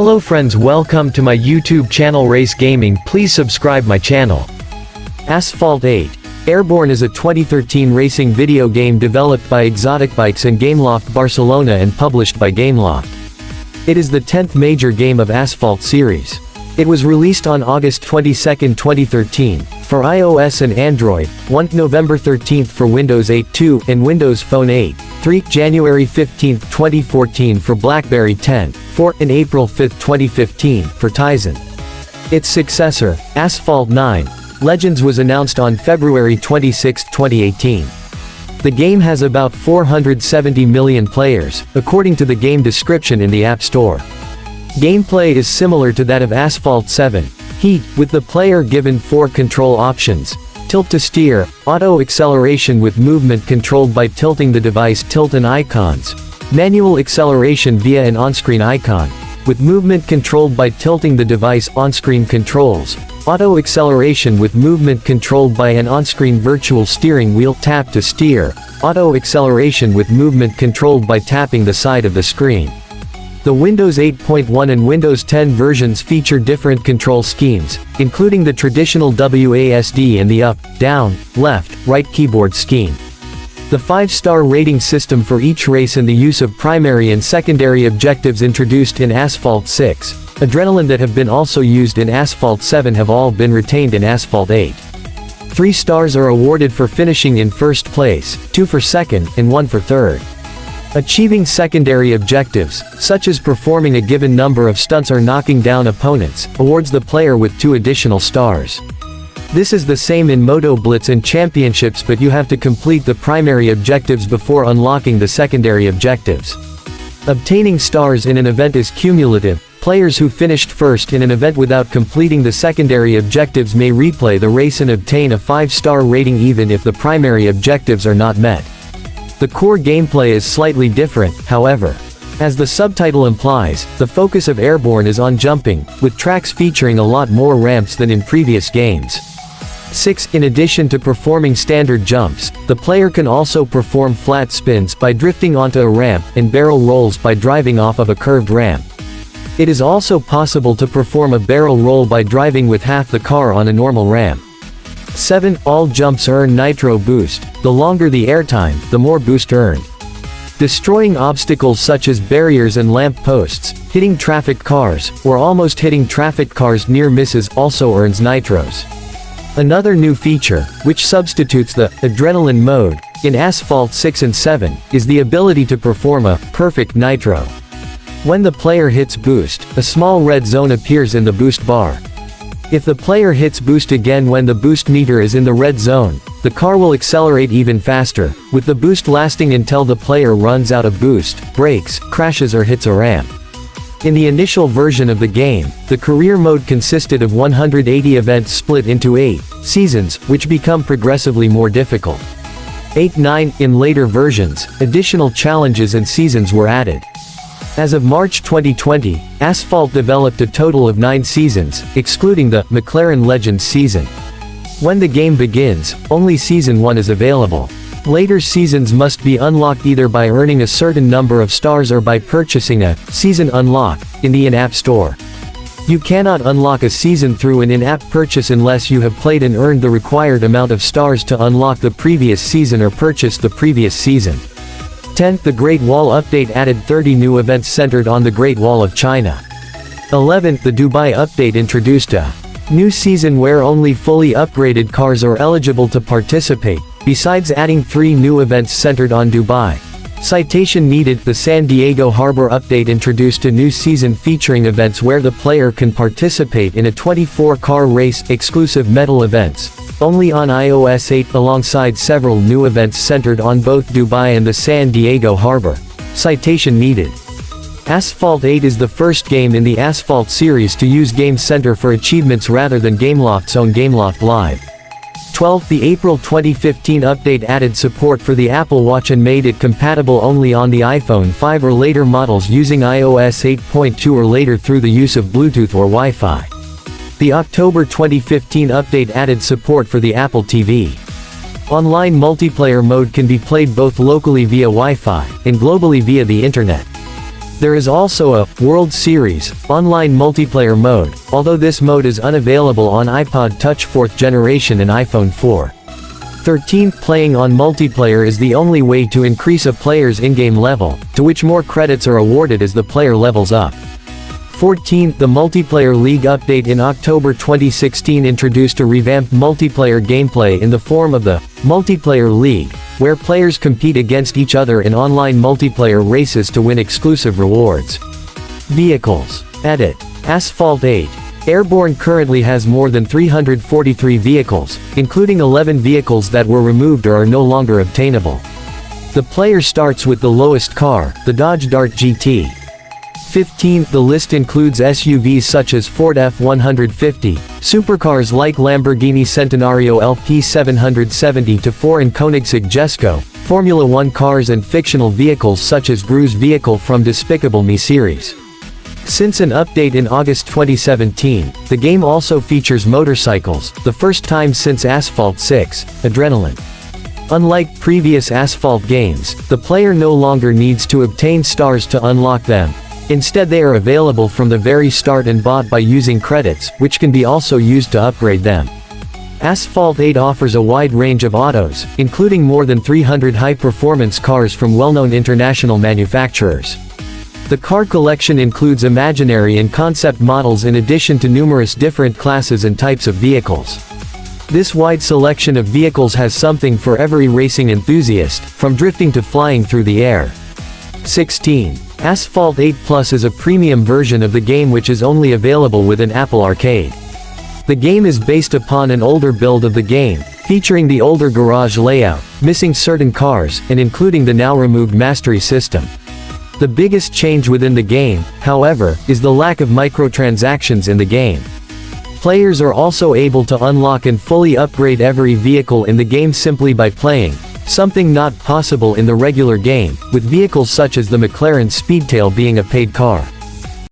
Hello friends, welcome to my YouTube channel RaceGaming. Please subscribe my channel. Asphalt 8. Airborne is a 2013 racing video game developed by Exotic Bikes and Gameloft Barcelona and published by Gameloft. It is the 10th major game of Asphalt series. It was released on August 22, 2013, for iOS and Android, 1 November 13 for Windows 8.2 and Windows Phone 8, 3 January 15, 2014 for BlackBerry 10, 4 and April 5, 2015 for Tizen. Its successor, Asphalt 9 Legends, was announced on February 26, 2018. The game has about 470 million players, according to the game description in the App Store. Gameplay is similar to that of Asphalt 7 Heat, with the player given 4 control options: tilt to steer, auto acceleration with movement controlled by tilting the device, tilt and icons, manual acceleration via an on-screen icon, with movement controlled by tilting the device, on-screen controls, auto acceleration with movement controlled by an on-screen virtual steering wheel, tap to steer, auto acceleration with movement controlled by tapping the side of the screen. The Windows 8.1 and Windows 10 versions feature different control schemes, including the traditional WASD and the up, down, left, right keyboard scheme. The 5-star rating system for each race and the use of primary and secondary objectives introduced in Asphalt 6, Adrenaline, that have been also used in Asphalt 7 have all been retained in Asphalt 8. 3 stars are awarded for finishing in first place, 2 for second, and 1 for third. Achieving secondary objectives, such as performing a given number of stunts or knocking down opponents, awards the player with 2 additional stars. This is the same in Moto Blitz and Championships, but you have to complete the primary objectives before unlocking the secondary objectives. Obtaining stars in an event is cumulative. Players who finished first in an event without completing the secondary objectives may replay the race and obtain a 5-star rating even if the primary objectives are not met. The core gameplay is slightly different, however. As the subtitle implies, the focus of Airborne is on jumping, with tracks featuring a lot more ramps than in previous games. 6. In addition to performing standard jumps, the player can also perform flat spins by drifting onto a ramp, and barrel rolls by driving off of a curved ramp. It is also possible to perform a barrel roll by driving with half the car on a normal ramp. 7. All jumps earn Nitro Boost. The longer the airtime, the more boost earned. Destroying obstacles such as barriers and lamp posts, hitting traffic cars, or almost hitting traffic cars near misses also earns Nitros. Another new feature, which substitutes the Adrenaline mode in Asphalt 6 and 7, is the ability to perform a perfect Nitro. When the player hits boost, a small red zone appears in the boost bar. If the player hits boost again when the boost meter is in the red zone, the car will accelerate even faster, with the boost lasting until the player runs out of boost, brakes, crashes or hits a ramp. In the initial version of the game, the career mode consisted of 180 events split into 8 seasons, which become progressively more difficult. 8-9 In later versions, additional challenges and seasons were added. As of March 2020, Asphalt developed a total of 9 seasons, excluding the McLaren Legends season. When the game begins, only Season 1 is available. Later seasons must be unlocked either by earning a certain number of stars or by purchasing a Season Unlock in the in-app store. You cannot unlock a season through an in-app purchase unless you have played and earned the required amount of stars to unlock the previous season or purchased the previous season. 10th The Great Wall Update added 30 new events centered on the Great Wall of China. 11th The Dubai Update introduced a new season where only fully upgraded cars are eligible to participate, besides adding 3 new events centered on Dubai. Citation needed. The San Diego Harbor Update introduced a new season featuring events where the player can participate in a 24-car race, exclusive medal events, only on iOS 8, alongside several new events centered on both Dubai and the San Diego Harbor. Citation needed. Asphalt 8 is the first game in the Asphalt series to use Game Center for achievements rather than Gameloft's own Gameloft Live. 12th The April 2015 update added support for the Apple Watch and made it compatible only on the iPhone 5 or later models using iOS 8.2 or later through the use of Bluetooth or Wi-Fi. The October 2015 update added support for the Apple TV. Online multiplayer mode can be played both locally via Wi-Fi and globally via the Internet. There is also a World Series online multiplayer mode, although this mode is unavailable on iPod Touch 4th generation and iPhone 4. 13th, playing on multiplayer is the only way to increase a player's in-game level, to which more credits are awarded as the player levels up. 14th, the Multiplayer League update in October 2016 introduced a revamped multiplayer gameplay in the form of the Multiplayer League, where players compete against each other in online multiplayer races to win exclusive rewards. Vehicles. Edit. Asphalt 8. Airborne currently has more than 343 vehicles, including 11 vehicles that were removed or are no longer obtainable. The player starts with the lowest car, the Dodge Dart GT. 15th, the list includes SUVs such as Ford F-150, supercars like Lamborghini Centenario LP770-4 and Koenigsegg Jesko, Formula One cars and fictional vehicles such as Gru's vehicle from Despicable Me series. Since an update in August 2017, the game also features motorcycles, the first time since Asphalt 6, Adrenaline. Unlike previous Asphalt games, the player no longer needs to obtain stars to unlock them. Instead, they are available from the very start and bought by using credits, which can be also used to upgrade them. Asphalt 8 offers a wide range of autos, including more than 300 high-performance cars from well-known international manufacturers. The car collection includes imaginary and concept models in addition to numerous different classes and types of vehicles. This wide selection of vehicles has something for every racing enthusiast, from drifting to flying through the air. 16. Asphalt 8 Plus is a premium version of the game which is only available within Apple Arcade. The game is based upon an older build of the game, featuring the older garage layout, missing certain cars, and including the now-removed mastery system. The biggest change within the game, however, is the lack of microtransactions in the game. Players are also able to unlock and fully upgrade every vehicle in the game simply by playing, something not possible in the regular game, with vehicles such as the McLaren Speedtail being a paid car.